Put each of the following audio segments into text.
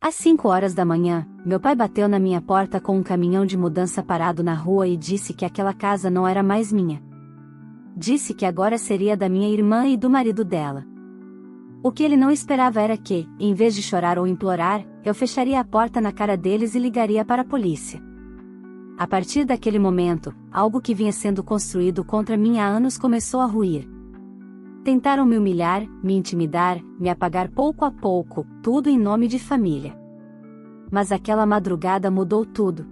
Às 5 horas da manhã, meu pai bateu na minha porta com um caminhão de mudança parado na rua e disse que aquela casa não era mais minha. Disse que agora seria da minha irmã e do marido dela. O que ele não esperava era que, em vez de chorar ou implorar, eu fecharia a porta na cara deles e ligaria para a polícia. A partir daquele momento, algo que vinha sendo construído contra mim há anos começou a ruir. Tentaram me humilhar, me intimidar, me apagar pouco a pouco, tudo em nome de família. Mas aquela madrugada mudou tudo.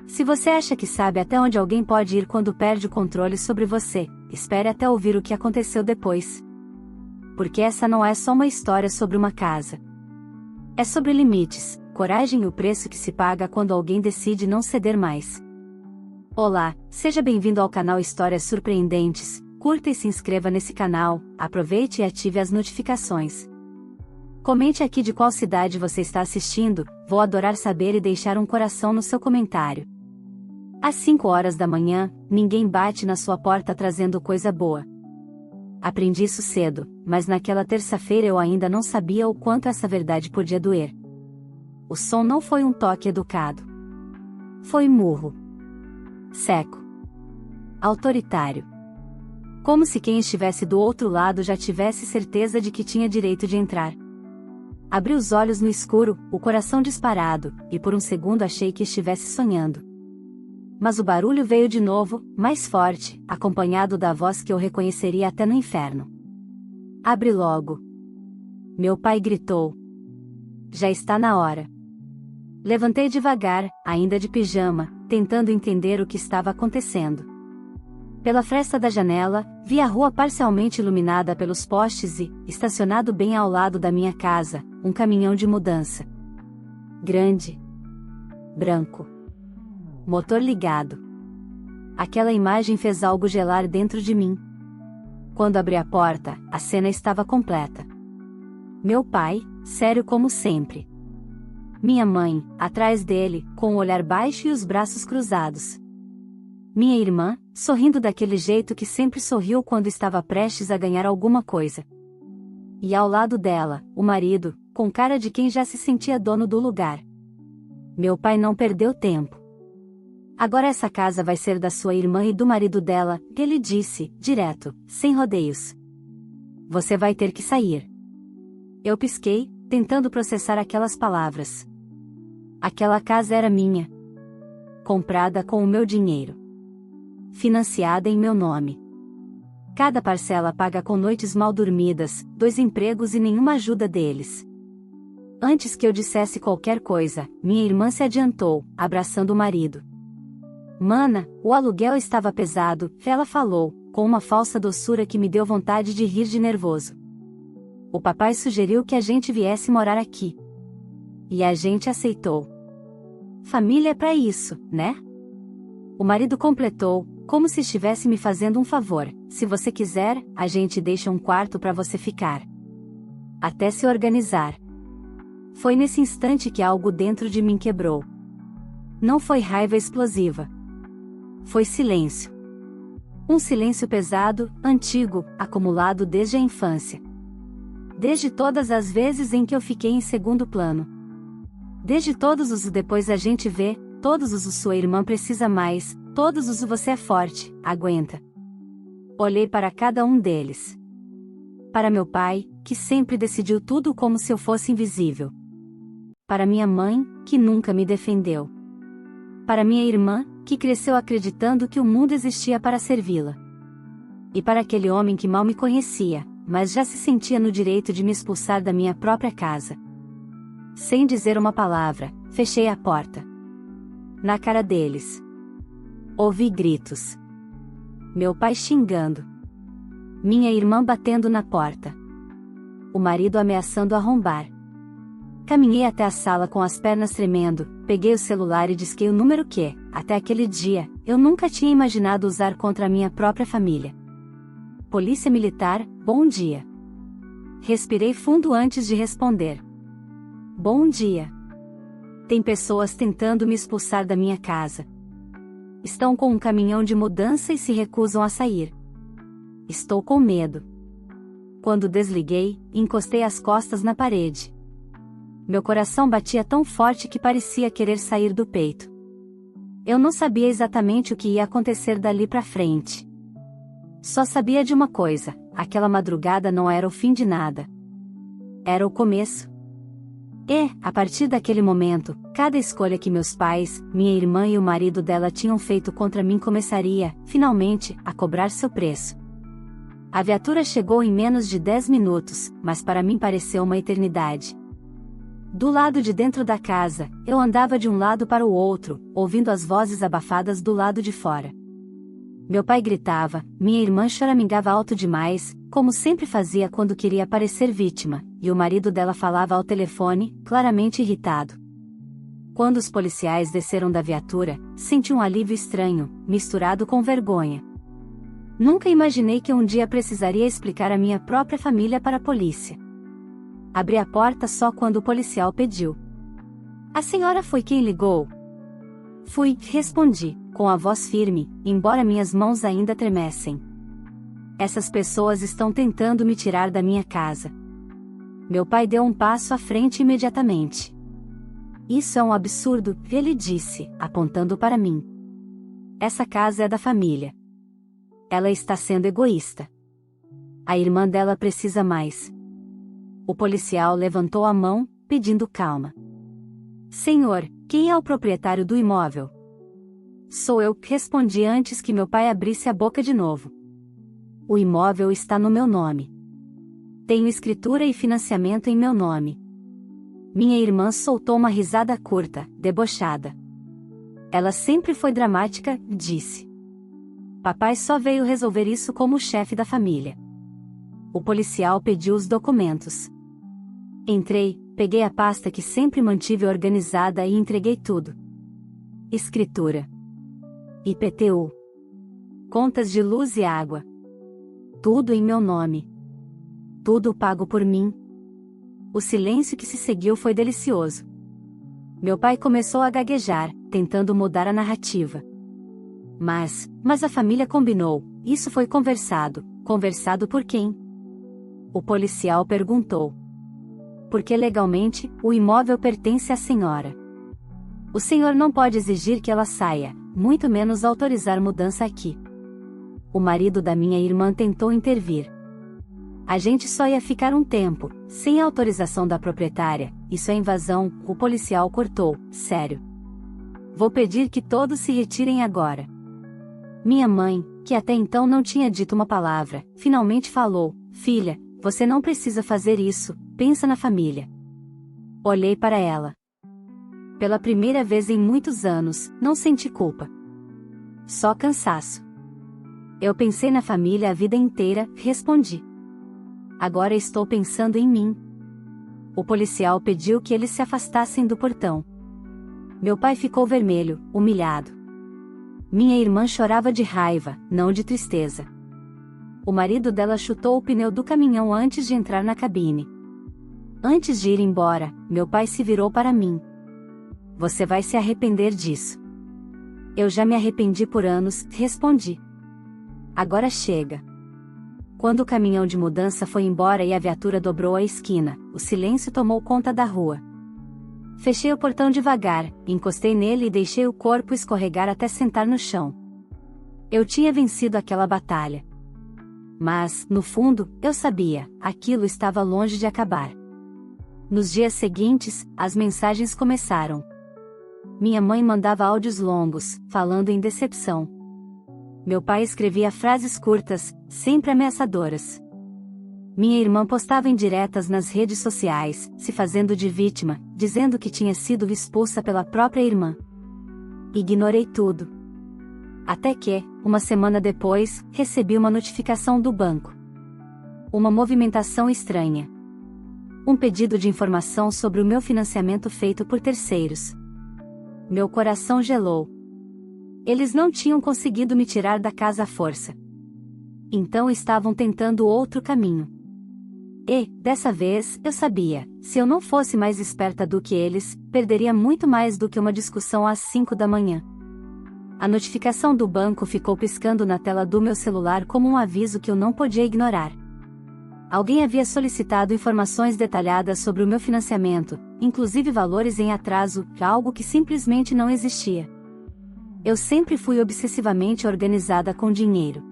Se você acha que sabe até onde alguém pode ir quando perde o controle sobre você, espere até ouvir o que aconteceu depois. Porque essa não é só uma história sobre uma casa. É sobre limites, coragem e o preço que se paga quando alguém decide não ceder mais. Olá, seja bem-vindo ao canal Histórias Surpreendentes. Curta e se inscreva nesse canal, aproveite e ative as notificações. Comente aqui de qual cidade você está assistindo, vou adorar saber e deixar um coração no seu comentário. Às 5 horas da manhã, ninguém bate na sua porta trazendo coisa boa. Aprendi isso cedo, mas naquela terça-feira eu ainda não sabia o quanto essa verdade podia doer. O som não foi um toque educado. Foi murro. Seco. Autoritário. Como se quem estivesse do outro lado já tivesse certeza de que tinha direito de entrar. Abri os olhos no escuro, o coração disparado, e por um segundo achei que estivesse sonhando. Mas o barulho veio de novo, mais forte, acompanhado da voz que eu reconheceria até no inferno. Abre logo. Meu pai gritou. Já está na hora. Levantei devagar, ainda de pijama, tentando entender o que estava acontecendo. Pela fresta da janela, vi a rua parcialmente iluminada pelos postes e, estacionado bem ao lado da minha casa, um caminhão de mudança. Grande. Branco. Motor ligado. Aquela imagem fez algo gelar dentro de mim. Quando abri a porta, a cena estava completa. Meu pai, sério como sempre. Minha mãe, atrás dele, com o olhar baixo e os braços cruzados. Minha irmã, sorrindo daquele jeito que sempre sorriu quando estava prestes a ganhar alguma coisa. E ao lado dela, o marido, com cara de quem já se sentia dono do lugar. Meu pai não perdeu tempo. Agora essa casa vai ser da sua irmã e do marido dela, ele disse, direto, sem rodeios. Você vai ter que sair. Eu pisquei, tentando processar aquelas palavras. Aquela casa era minha. Comprada com o meu dinheiro. Financiada em meu nome. Cada parcela paga com noites mal dormidas, 2 empregos e nenhuma ajuda deles. Antes que eu dissesse qualquer coisa, minha irmã se adiantou, abraçando o marido. Mana, o aluguel estava pesado, ela falou, com uma falsa doçura que me deu vontade de rir de nervoso. O papai sugeriu que a gente viesse morar aqui. E a gente aceitou. Família é pra isso, né? O marido completou, como se estivesse me fazendo um favor. Se você quiser, a gente deixa um quarto para você ficar. Até se organizar. Foi nesse instante que algo dentro de mim quebrou. Não foi raiva explosiva. Foi silêncio. Um silêncio pesado, antigo, acumulado desde a infância. Desde todas as vezes em que eu fiquei em segundo plano. Desde todos os depois a gente vê, todos os sua irmã precisa mais, todos os você é forte, aguenta. Olhei para cada um deles. Para meu pai, que sempre decidiu tudo como se eu fosse invisível. Para minha mãe, que nunca me defendeu. Para minha irmã, que cresceu acreditando que o mundo existia para servi-la. E para aquele homem que mal me conhecia, mas já se sentia no direito de me expulsar da minha própria casa. Sem dizer uma palavra, fechei a porta. Na cara deles. Ouvi gritos. Meu pai xingando. Minha irmã batendo na porta. O marido ameaçando arrombar. Caminhei até a sala com as pernas tremendo, peguei o celular e disquei o número que, até aquele dia, eu nunca tinha imaginado usar contra a minha própria família. Polícia Militar, bom dia. Respirei fundo antes de responder. Bom dia. Tem pessoas tentando me expulsar da minha casa. Estão com um caminhão de mudança e se recusam a sair. Estou com medo. Quando desliguei, encostei as costas na parede. Meu coração batia tão forte que parecia querer sair do peito. Eu não sabia exatamente o que ia acontecer dali pra frente. Só sabia de uma coisa: aquela madrugada não era o fim de nada. Era o começo. E, a partir daquele momento, cada escolha que meus pais, minha irmã e o marido dela tinham feito contra mim começaria, finalmente, a cobrar seu preço. A viatura chegou em menos de 10 minutos, mas para mim pareceu uma eternidade. Do lado de dentro da casa, eu andava de um lado para o outro, ouvindo as vozes abafadas do lado de fora. Meu pai gritava, minha irmã choramingava alto demais, como sempre fazia quando queria parecer vítima, e o marido dela falava ao telefone, claramente irritado. Quando os policiais desceram da viatura, senti um alívio estranho, misturado com vergonha. Nunca imaginei que um dia precisaria explicar a minha própria família para a polícia. Abri a porta só quando o policial pediu. "A senhora foi quem ligou?" "Fui", respondi, com a voz firme, embora minhas mãos ainda tremessem. "Essas pessoas estão tentando me tirar da minha casa." Meu pai deu um passo à frente imediatamente. "Isso é um absurdo", ele disse, apontando para mim. "Essa casa é da família. Ela está sendo egoísta. A irmã dela precisa mais." O policial levantou a mão, pedindo calma. "Senhor, quem é o proprietário do imóvel?" "Sou eu", respondi antes que meu pai abrisse a boca de novo. "O imóvel está no meu nome. Tenho escritura e financiamento em meu nome." Minha irmã soltou uma risada curta, debochada. "Ela sempre foi dramática", disse. "Papai só veio resolver isso como chefe da família." O policial pediu os documentos. Entrei, peguei a pasta que sempre mantive organizada e entreguei tudo. Escritura. IPTU. Contas de luz e água. Tudo em meu nome. Tudo pago por mim. O silêncio que se seguiu foi delicioso. Meu pai começou a gaguejar, tentando mudar a narrativa. Mas a família combinou, isso foi conversado. Conversado por quem?" O policial perguntou. "Porque legalmente, o imóvel pertence à senhora. O senhor não pode exigir que ela saia, muito menos autorizar mudança aqui." O marido da minha irmã tentou intervir. "A gente só ia ficar um tempo, sem a autorização da proprietária, isso é invasão", o policial cortou, sério. "Vou pedir que todos se retirem agora." Minha mãe, que até então não tinha dito uma palavra, finalmente falou: "Filha, você não precisa fazer isso, pensa na família." Olhei para ela. Pela primeira vez em muitos anos, não senti culpa. Só cansaço. "Eu pensei na família a vida inteira", respondi. "Agora estou pensando em mim." O policial pediu que eles se afastassem do portão. Meu pai ficou vermelho, humilhado. Minha irmã chorava de raiva, não de tristeza. O marido dela chutou o pneu do caminhão antes de entrar na cabine. Antes de ir embora, meu pai se virou para mim. "Você vai se arrepender disso." "Eu já me arrependi por anos", respondi. "Agora chega." Quando o caminhão de mudança foi embora e a viatura dobrou a esquina, o silêncio tomou conta da rua. Fechei o portão devagar, encostei nele e deixei o corpo escorregar até sentar no chão. Eu tinha vencido aquela batalha. Mas, no fundo, eu sabia, aquilo estava longe de acabar. Nos dias seguintes, as mensagens começaram. Minha mãe mandava áudios longos, falando em decepção. Meu pai escrevia frases curtas, sempre ameaçadoras. Minha irmã postava indiretas nas redes sociais, se fazendo de vítima, dizendo que tinha sido expulsa pela própria irmã. Ignorei tudo. Até que, uma semana depois, recebi uma notificação do banco. Uma movimentação estranha. Um pedido de informação sobre o meu financiamento feito por terceiros. Meu coração gelou. Eles não tinham conseguido me tirar da casa à força. Então estavam tentando outro caminho. E, dessa vez, eu sabia, se eu não fosse mais esperta do que eles, perderia muito mais do que uma discussão às 5 da manhã. A notificação do banco ficou piscando na tela do meu celular como um aviso que eu não podia ignorar. Alguém havia solicitado informações detalhadas sobre o meu financiamento, inclusive valores em atraso, algo que simplesmente não existia. Eu sempre fui obsessivamente organizada com dinheiro.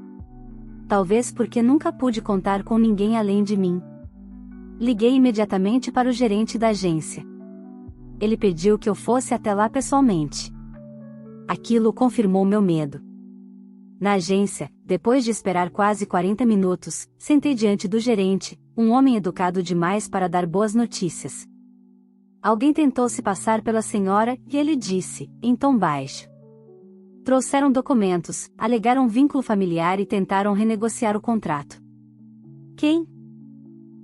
Talvez porque nunca pude contar com ninguém além de mim. Liguei imediatamente para o gerente da agência. Ele pediu que eu fosse até lá pessoalmente. Aquilo confirmou meu medo. Na agência, depois de esperar quase 40 minutos, sentei diante do gerente, um homem educado demais para dar boas notícias. Alguém tentou se passar pela senhora e ele disse, em tom baixo. Trouxeram documentos, alegaram vínculo familiar e tentaram renegociar o contrato. Quem?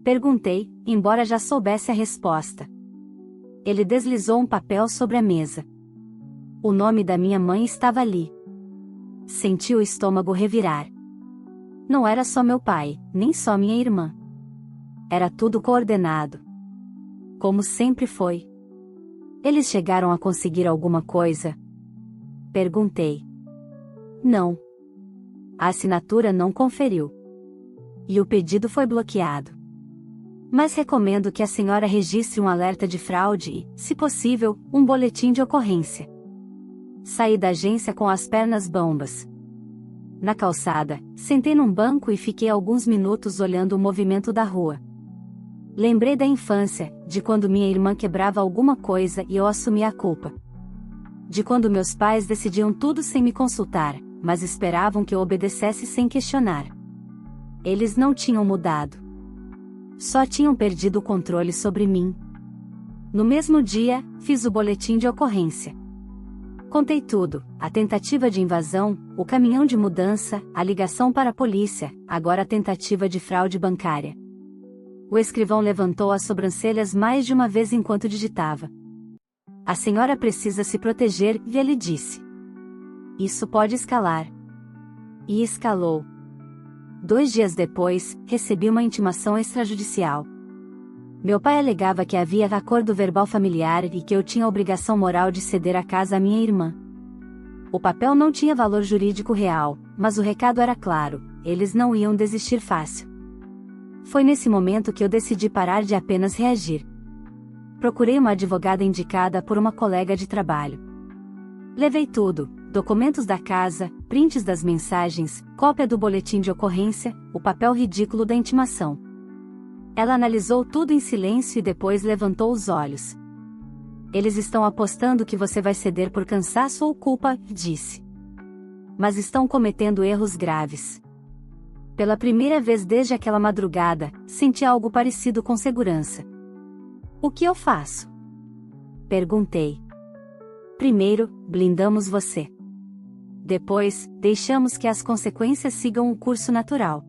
Perguntei, embora já soubesse a resposta. Ele deslizou um papel sobre a mesa. O nome da minha mãe estava ali. Senti o estômago revirar. Não era só meu pai, nem só minha irmã. Era tudo coordenado. Como sempre foi. Eles chegaram a conseguir alguma coisa? Perguntei. Não. A assinatura não conferiu. E o pedido foi bloqueado. Mas recomendo que a senhora registre um alerta de fraude e, se possível, um boletim de ocorrência. Saí da agência com as pernas bambas. Na calçada, sentei num banco e fiquei alguns minutos olhando o movimento da rua. Lembrei da infância, de quando minha irmã quebrava alguma coisa e eu assumia a culpa. De quando meus pais decidiam tudo sem me consultar, mas esperavam que eu obedecesse sem questionar. Eles não tinham mudado. Só tinham perdido o controle sobre mim. No mesmo dia, fiz o boletim de ocorrência. Contei tudo, a tentativa de invasão, o caminhão de mudança, a ligação para a polícia, agora a tentativa de fraude bancária. O escrivão levantou as sobrancelhas mais de uma vez enquanto digitava. A senhora precisa se proteger, e ele disse. Isso pode escalar. E escalou. 2 dias depois, recebi uma intimação extrajudicial. Meu pai alegava que havia acordo verbal familiar e que eu tinha a obrigação moral de ceder a casa à minha irmã. O papel não tinha valor jurídico real, mas o recado era claro, eles não iam desistir fácil. Foi nesse momento que eu decidi parar de apenas reagir. Procurei uma advogada indicada por uma colega de trabalho. Levei tudo, documentos da casa, prints das mensagens, cópia do boletim de ocorrência, o papel ridículo da intimação. Ela analisou tudo em silêncio e depois levantou os olhos. Eles estão apostando que você vai ceder por cansaço ou culpa, disse. Mas estão cometendo erros graves. Pela primeira vez desde aquela madrugada, senti algo parecido com segurança. O que eu faço? Perguntei. Primeiro, blindamos você. Depois, deixamos que as consequências sigam o curso natural.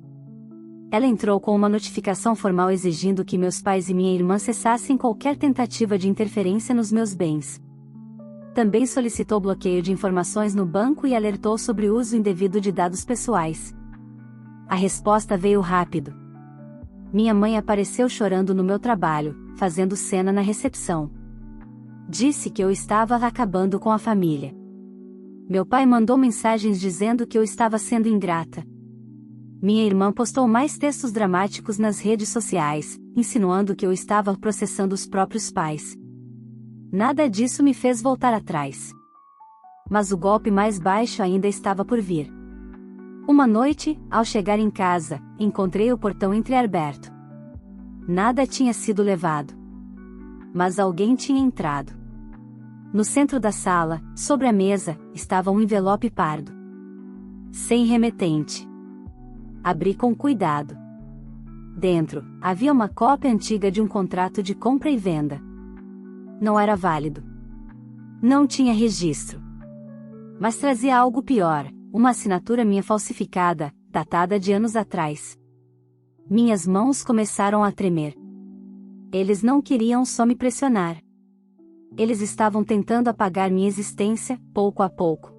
Ela entrou com uma notificação formal exigindo que meus pais e minha irmã cessassem qualquer tentativa de interferência nos meus bens. Também solicitou bloqueio de informações no banco e alertou sobre o uso indevido de dados pessoais. A resposta veio rápido. Minha mãe apareceu chorando no meu trabalho, fazendo cena na recepção. Disse que eu estava acabando com a família. Meu pai mandou mensagens dizendo que eu estava sendo ingrata. Minha irmã postou mais textos dramáticos nas redes sociais, insinuando que eu estava processando os próprios pais. Nada disso me fez voltar atrás. Mas o golpe mais baixo ainda estava por vir. Uma noite, ao chegar em casa, encontrei o portão entreaberto. Nada tinha sido levado. Mas alguém tinha entrado. No centro da sala, sobre a mesa, estava um envelope pardo. Sem remetente. Abri com cuidado. Dentro, havia uma cópia antiga de um contrato de compra e venda. Não era válido. Não tinha registro. Mas trazia algo pior, uma assinatura minha falsificada, datada de anos atrás. Minhas mãos começaram a tremer. Eles não queriam só me pressionar. Eles estavam tentando apagar minha existência, pouco a pouco.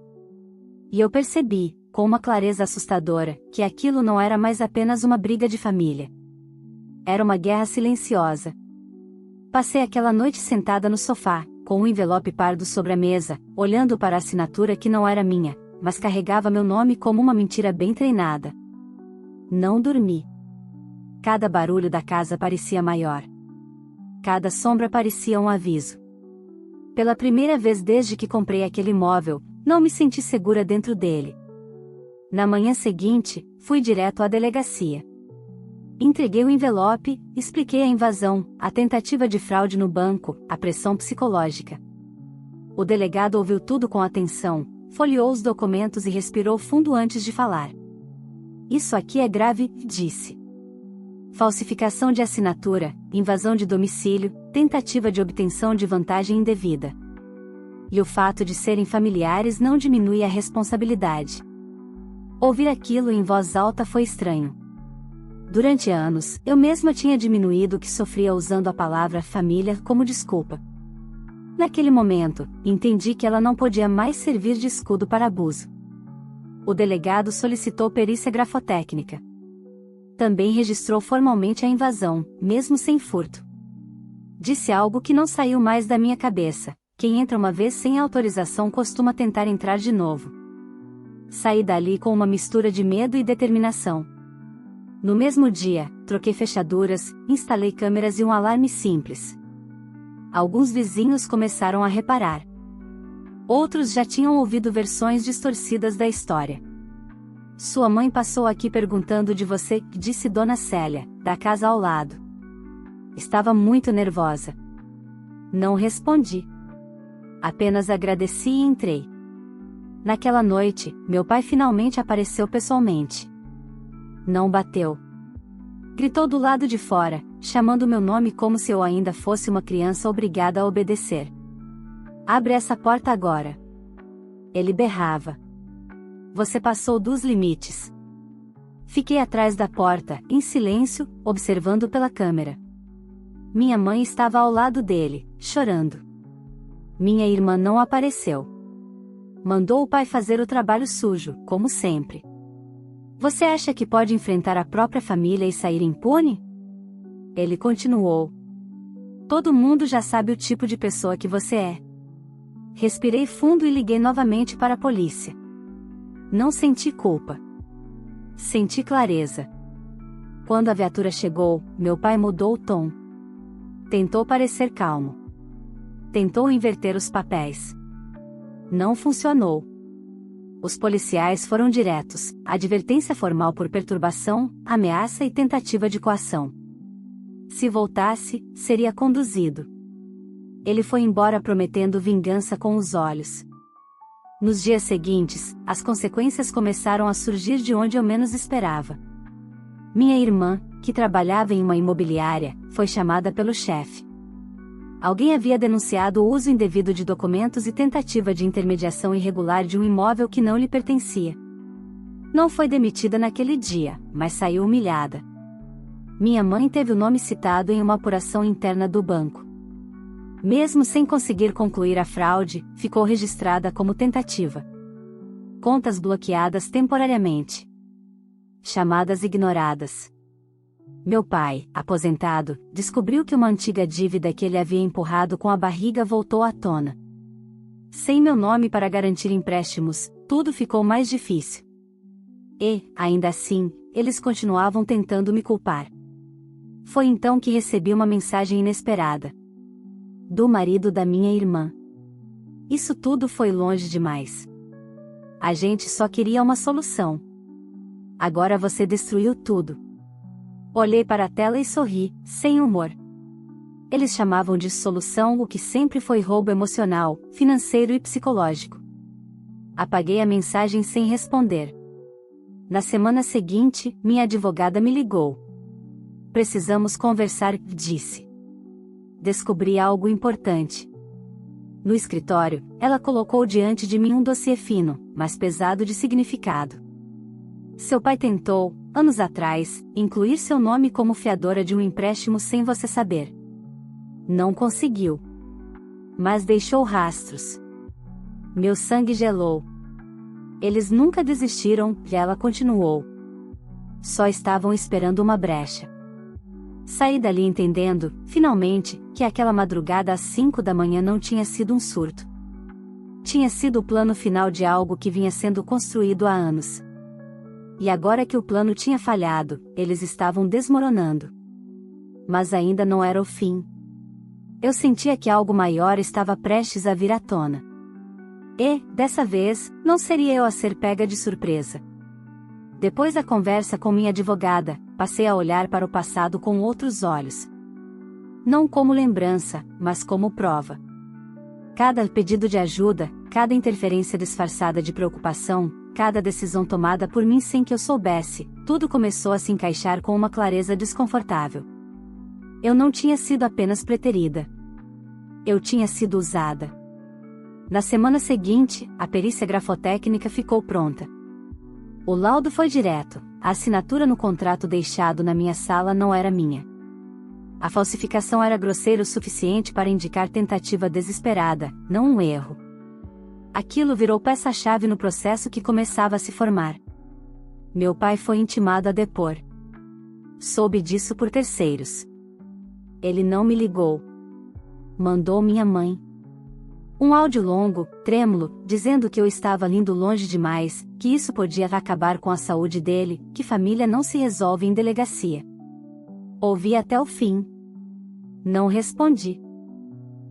E eu percebi, com uma clareza assustadora, que aquilo não era mais apenas uma briga de família. Era uma guerra silenciosa. Passei aquela noite sentada no sofá, com um envelope pardo sobre a mesa, olhando para a assinatura que não era minha, mas carregava meu nome como uma mentira bem treinada. Não dormi. Cada barulho da casa parecia maior. Cada sombra parecia um aviso. Pela primeira vez desde que comprei aquele imóvel, não me senti segura dentro dele. Na manhã seguinte, fui direto à delegacia. Entreguei o envelope, expliquei a invasão, a tentativa de fraude no banco, a pressão psicológica. O delegado ouviu tudo com atenção, folheou os documentos e respirou fundo antes de falar. Isso aqui é grave, disse. Falsificação de assinatura, invasão de domicílio, tentativa de obtenção de vantagem indevida. E o fato de serem familiares não diminui a responsabilidade. Ouvir aquilo em voz alta foi estranho. Durante anos, eu mesma tinha diminuído o que sofria usando a palavra família como desculpa. Naquele momento, entendi que ela não podia mais servir de escudo para abuso. O delegado solicitou perícia grafotécnica. Também registrou formalmente a invasão, mesmo sem furto. Disse algo que não saiu mais da minha cabeça: quem entra uma vez sem autorização costuma tentar entrar de novo. Saí dali com uma mistura de medo e determinação. No mesmo dia, troquei fechaduras, instalei câmeras e um alarme simples. Alguns vizinhos começaram a reparar. Outros já tinham ouvido versões distorcidas da história. Sua mãe passou aqui perguntando de você, disse Dona Célia, da casa ao lado. Estava muito nervosa. Não respondi. Apenas agradeci e entrei. Naquela noite, meu pai finalmente apareceu pessoalmente. Não bateu. Gritou do lado de fora, chamando meu nome como se eu ainda fosse uma criança obrigada a obedecer. Abre essa porta agora. Ele berrava. Você passou dos limites. Fiquei atrás da porta, em silêncio, observando pela câmera. Minha mãe estava ao lado dele, chorando. Minha irmã não apareceu. Mandou o pai fazer o trabalho sujo, como sempre. Você acha que pode enfrentar a própria família e sair impune? Ele continuou. Todo mundo já sabe o tipo de pessoa que você é. Respirei fundo e liguei novamente para a polícia. Não senti culpa. Senti clareza. Quando a viatura chegou, meu pai mudou o tom. Tentou parecer calmo. Tentou inverter os papéis. Não funcionou. Os policiais foram diretos: advertência formal por perturbação, ameaça e tentativa de coação. Se voltasse, seria conduzido. Ele foi embora prometendo vingança com os olhos. Nos dias seguintes, as consequências começaram a surgir de onde eu menos esperava. Minha irmã, que trabalhava em uma imobiliária, foi chamada pelo chefe. Alguém havia denunciado o uso indevido de documentos e tentativa de intermediação irregular de um imóvel que não lhe pertencia. Não foi demitida naquele dia, mas saiu humilhada. Minha mãe teve o nome citado em uma apuração interna do banco. Mesmo sem conseguir concluir a fraude, ficou registrada como tentativa. Contas bloqueadas temporariamente. Chamadas ignoradas. Meu pai, aposentado, descobriu que uma antiga dívida que ele havia empurrado com a barriga voltou à tona. Sem meu nome para garantir empréstimos, tudo ficou mais difícil. E, ainda assim, eles continuavam tentando me culpar. Foi então que recebi uma mensagem inesperada. Do marido da minha irmã. Isso tudo foi longe demais. A gente só queria uma solução. Agora você destruiu tudo. Olhei para a tela e sorri, sem humor. Eles chamavam de solução o que sempre foi roubo emocional, financeiro e psicológico. Apaguei a mensagem sem responder. Na semana seguinte, minha advogada me ligou. Precisamos conversar, disse. Descobri algo importante. No escritório, ela colocou diante de mim um dossiê fino, mas pesado de significado. Seu pai tentou, anos atrás, incluir seu nome como fiadora de um empréstimo sem você saber. Não conseguiu. Mas deixou rastros. Meu sangue gelou. Eles nunca desistiram, e ela continuou. Só estavam esperando uma brecha. Saí dali entendendo, finalmente, que aquela madrugada às 5 da manhã não tinha sido um surto. Tinha sido o plano final de algo que vinha sendo construído há anos. E agora que o plano tinha falhado, eles estavam desmoronando. Mas ainda não era o fim. Eu sentia que algo maior estava prestes a vir à tona. E, dessa vez, não seria eu a ser pega de surpresa. Depois da conversa com minha advogada, passei a olhar para o passado com outros olhos. Não como lembrança, mas como prova. Cada pedido de ajuda, cada interferência disfarçada de preocupação, cada decisão tomada por mim sem que eu soubesse, tudo começou a se encaixar com uma clareza desconfortável. Eu não tinha sido apenas preterida. Eu tinha sido usada. Na semana seguinte, a perícia grafotécnica ficou pronta. O laudo foi direto, a assinatura no contrato deixado na minha sala não era minha. A falsificação era grosseira o suficiente para indicar tentativa desesperada, não um erro. Aquilo virou peça-chave no processo que começava a se formar. Meu pai foi intimado a depor. Soube disso por terceiros. Ele não me ligou. Mandou minha mãe um áudio longo, trêmulo, dizendo que eu estava indo longe demais, que isso podia acabar com a saúde dele, que família não se resolve em delegacia. Ouvi até o fim. Não respondi.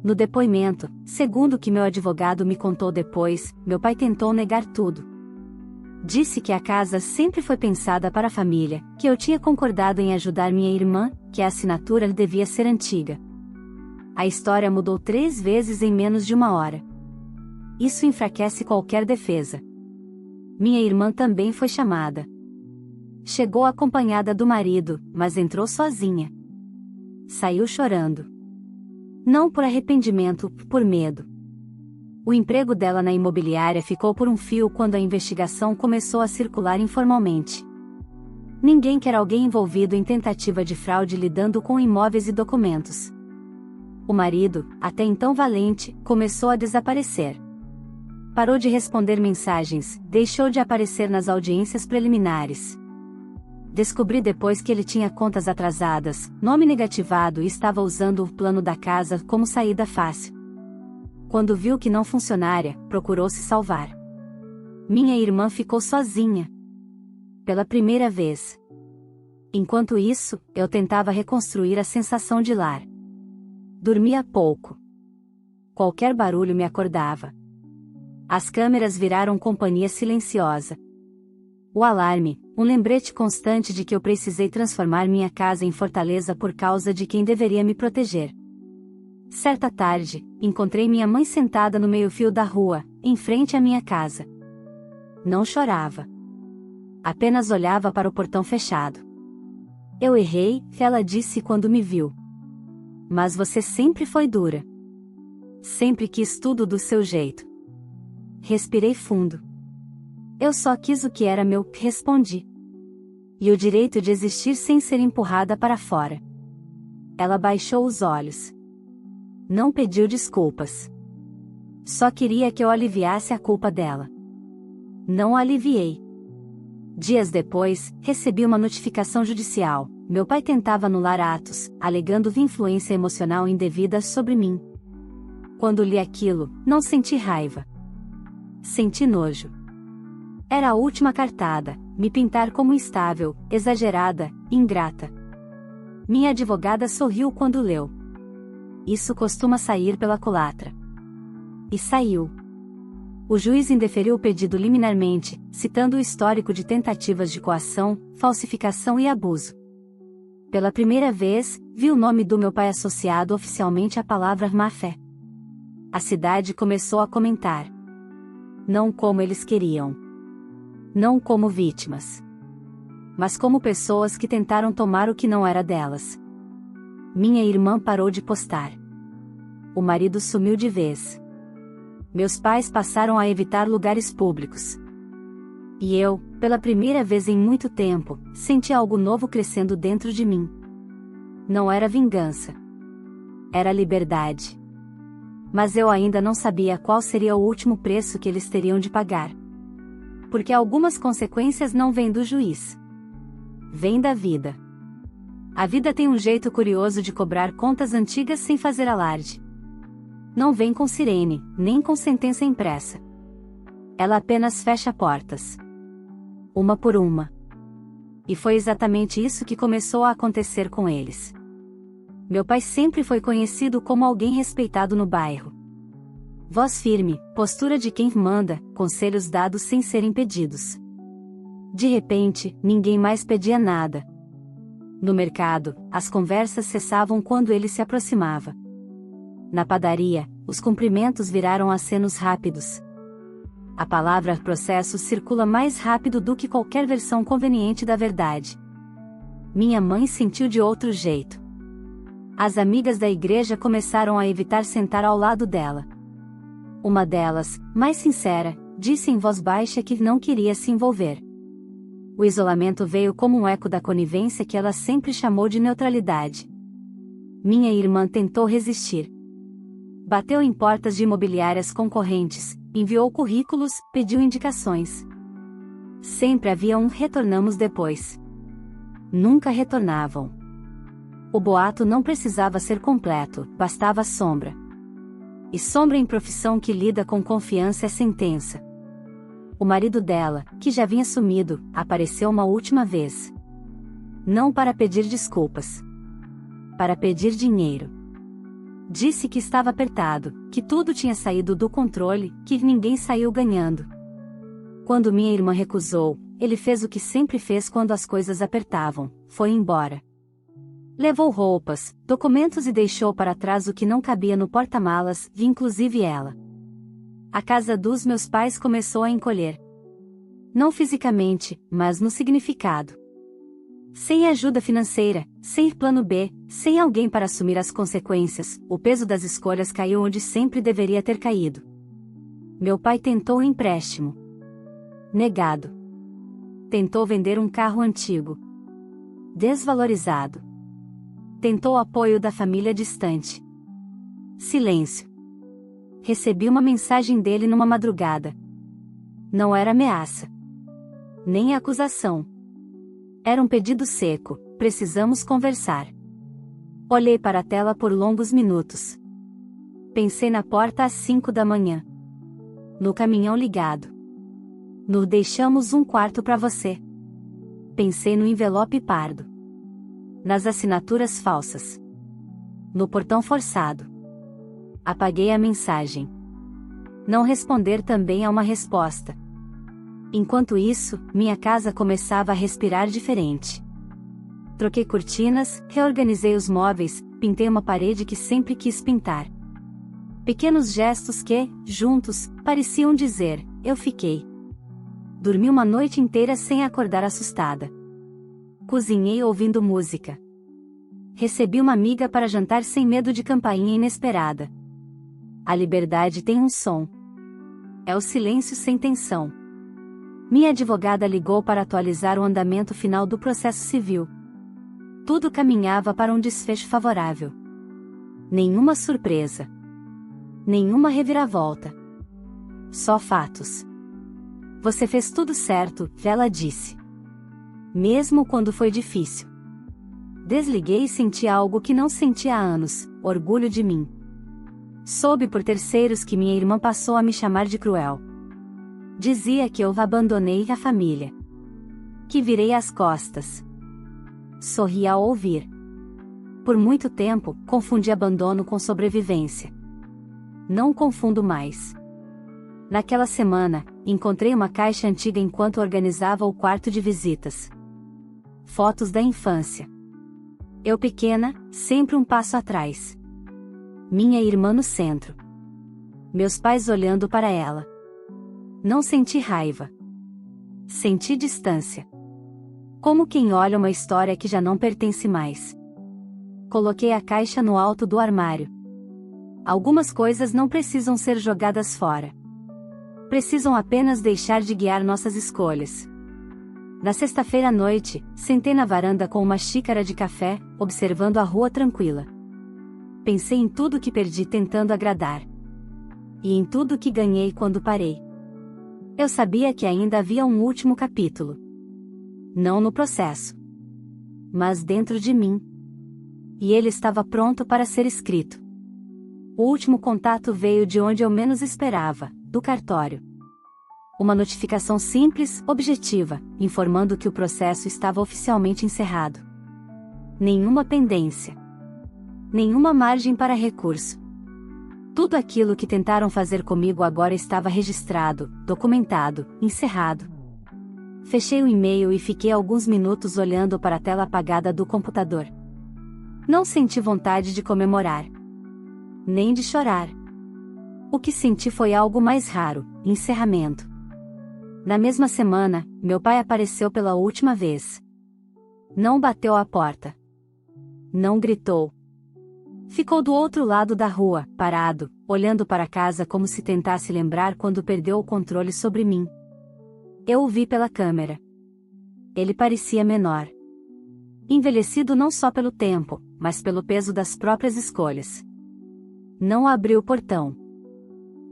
No depoimento, segundo o que meu advogado me contou depois, meu pai tentou negar tudo. Disse que a casa sempre foi pensada para a família, que eu tinha concordado em ajudar minha irmã, que a assinatura devia ser antiga. A história mudou 3 vezes em menos de 1 hora. Isso enfraquece qualquer defesa. Minha irmã também foi chamada. Chegou acompanhada do marido, mas entrou sozinha. Saiu chorando. Não por arrependimento, por medo. O emprego dela na imobiliária ficou por um fio quando a investigação começou a circular informalmente. Ninguém quer alguém envolvido em tentativa de fraude lidando com imóveis e documentos. O marido, até então valente, começou a desaparecer. Parou de responder mensagens, deixou de aparecer nas audiências preliminares. Descobri depois que ele tinha contas atrasadas, nome negativado e estava usando o plano da casa como saída fácil. Quando viu que não funcionaria, procurou se salvar. Minha irmã ficou sozinha. Pela primeira vez. Enquanto isso, eu tentava reconstruir a sensação de lar. Dormia pouco. Qualquer barulho me acordava. As câmeras viraram companhia silenciosa. O alarme, um lembrete constante de que eu precisei transformar minha casa em fortaleza por causa de quem deveria me proteger. Certa tarde, encontrei minha mãe sentada no meio-fio da rua, em frente à minha casa. Não chorava. Apenas olhava para o portão fechado. Eu errei, ela disse quando me viu. Mas você sempre foi dura. Sempre quis tudo do seu jeito. Respirei fundo. Eu só quis o que era meu, respondi. E o direito de existir sem ser empurrada para fora. Ela baixou os olhos. Não pediu desculpas. Só queria que eu aliviasse a culpa dela. Não a aliviei. Dias depois, recebi uma notificação judicial. Meu pai tentava anular atos, alegando influência emocional indevida sobre mim. Quando li aquilo, não senti raiva. Senti nojo. Era a última cartada, me pintar como instável, exagerada, ingrata. Minha advogada sorriu quando leu. Isso costuma sair pela culatra. E saiu. O juiz indeferiu o pedido liminarmente, citando o histórico de tentativas de coação, falsificação e abuso. Pela primeira vez, vi o nome do meu pai associado oficialmente à palavra má-fé. A cidade começou a comentar. Não como eles queriam. Não como vítimas. Mas como pessoas que tentaram tomar o que não era delas. Minha irmã parou de postar. O marido sumiu de vez. Meus pais passaram a evitar lugares públicos. E eu, pela primeira vez em muito tempo, senti algo novo crescendo dentro de mim. Não era vingança. Era liberdade. Mas eu ainda não sabia qual seria o último preço que eles teriam de pagar. Porque algumas consequências não vêm do juiz. Vêm da vida. A vida tem um jeito curioso de cobrar contas antigas sem fazer alarde. Não vem com sirene, nem com sentença impressa. Ela apenas fecha portas. Uma por uma. E foi exatamente isso que começou a acontecer com eles. Meu pai sempre foi conhecido como alguém respeitado no bairro. Voz firme, postura de quem manda, conselhos dados sem serem pedidos. De repente, ninguém mais pedia nada. No mercado, as conversas cessavam quando ele se aproximava. Na padaria, os cumprimentos viraram acenos rápidos. A palavra processo circula mais rápido do que qualquer versão conveniente da verdade. Minha mãe sentiu de outro jeito. As amigas da igreja começaram a evitar sentar ao lado dela. Uma delas, mais sincera, disse em voz baixa que não queria se envolver. O isolamento veio como um eco da conivência que ela sempre chamou de neutralidade. Minha irmã tentou resistir. Bateu em portas de imobiliárias concorrentes, enviou currículos, pediu indicações. Sempre havia um retornamos depois. Nunca retornavam. O boato não precisava ser completo, bastava sombra. E sombra em profissão que lida com confiança é sentença. O marido dela, que já vinha sumido, apareceu uma última vez. Não para pedir desculpas. Para pedir dinheiro. Disse que estava apertado, que tudo tinha saído do controle, que ninguém saiu ganhando. Quando minha irmã recusou, ele fez o que sempre fez quando as coisas apertavam, foi embora. Levou roupas, documentos e deixou para trás o que não cabia no porta-malas, inclusive ela. A casa dos meus pais começou a encolher. Não fisicamente, mas no significado. Sem ajuda financeira, sem plano B, sem alguém para assumir as consequências, o peso das escolhas caiu onde sempre deveria ter caído. Meu pai tentou um empréstimo. Negado. Tentou vender um carro antigo. Desvalorizado. Tentou apoio da família distante. Silêncio. Recebi uma mensagem dele numa madrugada. Não era ameaça. Nem acusação. Era um pedido seco, precisamos conversar. Olhei para a tela por longos minutos. Pensei na porta às 5 da manhã. No caminhão ligado. No deixamos um quarto para você. Pensei no envelope pardo. Nas assinaturas falsas. No portão forçado. Apaguei a mensagem. Não responder também é uma resposta. Enquanto isso, minha casa começava a respirar diferente. Troquei cortinas, reorganizei os móveis, pintei uma parede que sempre quis pintar. Pequenos gestos que, juntos, pareciam dizer, eu fiquei. Dormi uma noite inteira sem acordar assustada. Cozinhei ouvindo música. Recebi uma amiga para jantar sem medo de campainha inesperada. A liberdade tem um som. É o silêncio sem tensão. Minha advogada ligou para atualizar o andamento final do processo civil. Tudo caminhava para um desfecho favorável. Nenhuma surpresa. Nenhuma reviravolta. Só fatos. Você fez tudo certo, ela disse. Mesmo quando foi difícil. Desliguei e senti algo que não sentia há anos, orgulho de mim. Soube por terceiros que minha irmã passou a me chamar de cruel. Dizia que eu abandonei a família. Que virei as costas. Sorri ao ouvir. Por muito tempo, confundi abandono com sobrevivência. Não confundo mais. Naquela semana, encontrei uma caixa antiga enquanto organizava o quarto de visitas. Fotos da infância. Eu pequena, sempre um passo atrás. Minha irmã no centro. Meus pais olhando para ela. Não senti raiva. Senti distância. Como quem olha uma história que já não pertence mais. Coloquei a caixa no alto do armário. Algumas coisas não precisam ser jogadas fora. Precisam apenas deixar de guiar nossas escolhas. Na sexta-feira à noite, sentei na varanda com uma xícara de café, observando a rua tranquila. Pensei em tudo que perdi tentando agradar. E em tudo que ganhei quando parei. Eu sabia que ainda havia um último capítulo. Não no processo. Mas dentro de mim. E ele estava pronto para ser escrito. O último contato veio de onde eu menos esperava, do cartório. Uma notificação simples, objetiva, informando que o processo estava oficialmente encerrado. Nenhuma pendência. Nenhuma margem para recurso. Tudo aquilo que tentaram fazer comigo agora estava registrado, documentado, encerrado. Fechei o e-mail e fiquei alguns minutos olhando para a tela apagada do computador. Não senti vontade de comemorar. Nem de chorar. O que senti foi algo mais raro, encerramento. Na mesma semana, meu pai apareceu pela última vez. Não bateu à porta. Não gritou. Ficou do outro lado da rua, parado, olhando para casa como se tentasse lembrar quando perdeu o controle sobre mim. Eu o vi pela câmera. Ele parecia menor. Envelhecido não só pelo tempo, mas pelo peso das próprias escolhas. Não abriu o portão.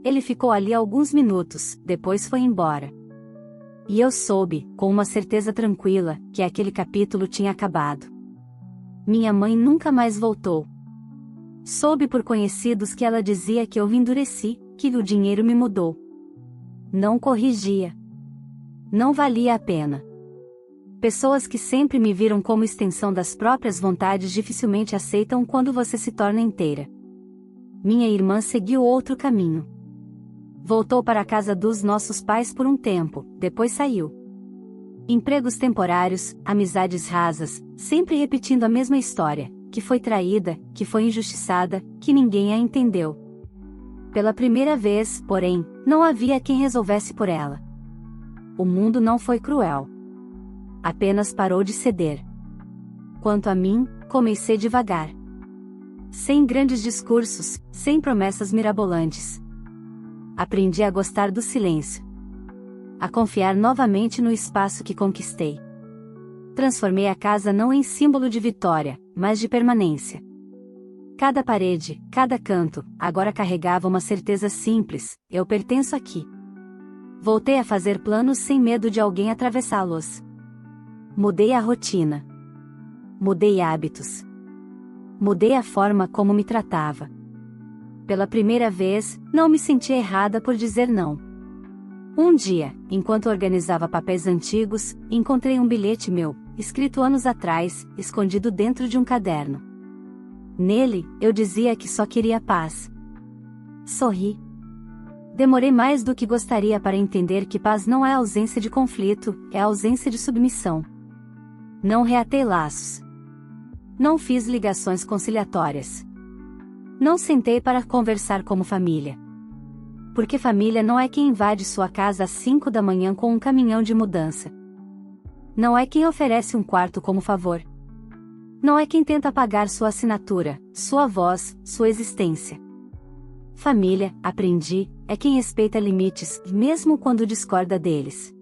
Ele ficou ali alguns minutos, depois foi embora. E eu soube, com uma certeza tranquila, que aquele capítulo tinha acabado. Minha mãe nunca mais voltou. Soube por conhecidos que ela dizia que eu me endureci, que o dinheiro me mudou. Não corrigia. Não valia a pena. Pessoas que sempre me viram como extensão das próprias vontades dificilmente aceitam quando você se torna inteira. Minha irmã seguiu outro caminho. Voltou para a casa dos nossos pais por um tempo, depois saiu. Empregos temporários, amizades rasas, sempre repetindo a mesma história, que foi traída, que foi injustiçada, que ninguém a entendeu. Pela primeira vez, porém, não havia quem resolvesse por ela. O mundo não foi cruel. Apenas parou de ceder. Quanto a mim, comecei devagar. Sem grandes discursos, sem promessas mirabolantes. Aprendi a gostar do silêncio. A confiar novamente no espaço que conquistei. Transformei a casa não em símbolo de vitória, mas de permanência. Cada parede, cada canto, agora carregava uma certeza simples: eu pertenço aqui. Voltei a fazer planos sem medo de alguém atravessá-los. Mudei a rotina. Mudei hábitos. Mudei a forma como me tratava. Pela primeira vez, não me senti errada por dizer não. Um dia, enquanto organizava papéis antigos, encontrei um bilhete meu, escrito anos atrás, escondido dentro de um caderno. Nele, eu dizia que só queria paz. Sorri. Demorei mais do que gostaria para entender que paz não é ausência de conflito, é ausência de submissão. Não reatei laços. Não fiz ligações conciliatórias. Não sentei para conversar como família. Porque família não é quem invade sua casa às 5 da manhã com um caminhão de mudança. Não é quem oferece um quarto como favor. Não é quem tenta pagar sua assinatura, sua voz, sua existência. Família, aprendi, é quem respeita limites, mesmo quando discorda deles.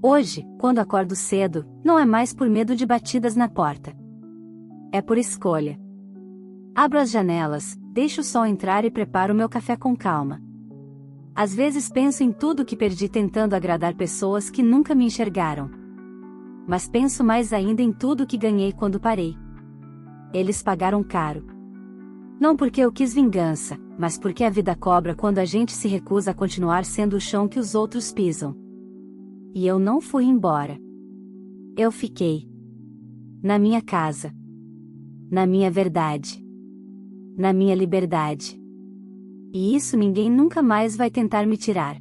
Hoje, quando acordo cedo, não é mais por medo de batidas na porta. É por escolha. Abro as janelas, deixo o sol entrar e preparo meu café com calma. Às vezes penso em tudo que perdi tentando agradar pessoas que nunca me enxergaram. Mas penso mais ainda em tudo que ganhei quando parei. Eles pagaram caro. Não porque eu quis vingança, mas porque a vida cobra quando a gente se recusa a continuar sendo o chão que os outros pisam. E eu não fui embora. Eu fiquei. Na minha casa. Na minha verdade. Na minha liberdade. E isso ninguém nunca mais vai tentar me tirar.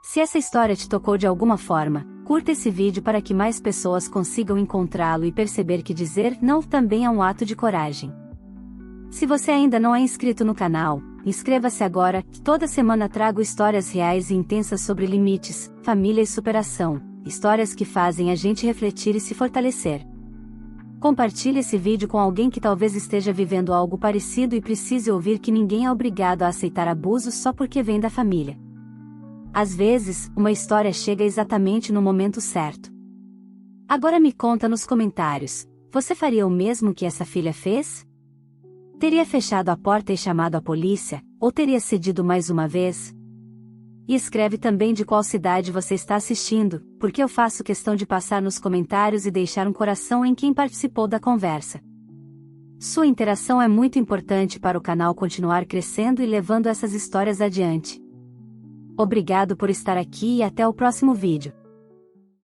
Se essa história te tocou de alguma forma, curta esse vídeo para que mais pessoas consigam encontrá-lo e perceber que dizer não também é um ato de coragem. Se você ainda não é inscrito no canal, inscreva-se agora, que toda semana trago histórias reais e intensas sobre limites, família e superação, histórias que fazem a gente refletir e se fortalecer. Compartilhe esse vídeo com alguém que talvez esteja vivendo algo parecido e precise ouvir que ninguém é obrigado a aceitar abusos só porque vem da família. Às vezes, uma história chega exatamente no momento certo. Agora me conta nos comentários, você faria o mesmo que essa filha fez? Teria fechado a porta e chamado a polícia, ou teria cedido mais uma vez? E escreve também de qual cidade você está assistindo, porque eu faço questão de passar nos comentários e deixar um coração em quem participou da conversa. Sua interação é muito importante para o canal continuar crescendo e levando essas histórias adiante. Obrigado por estar aqui e até o próximo vídeo.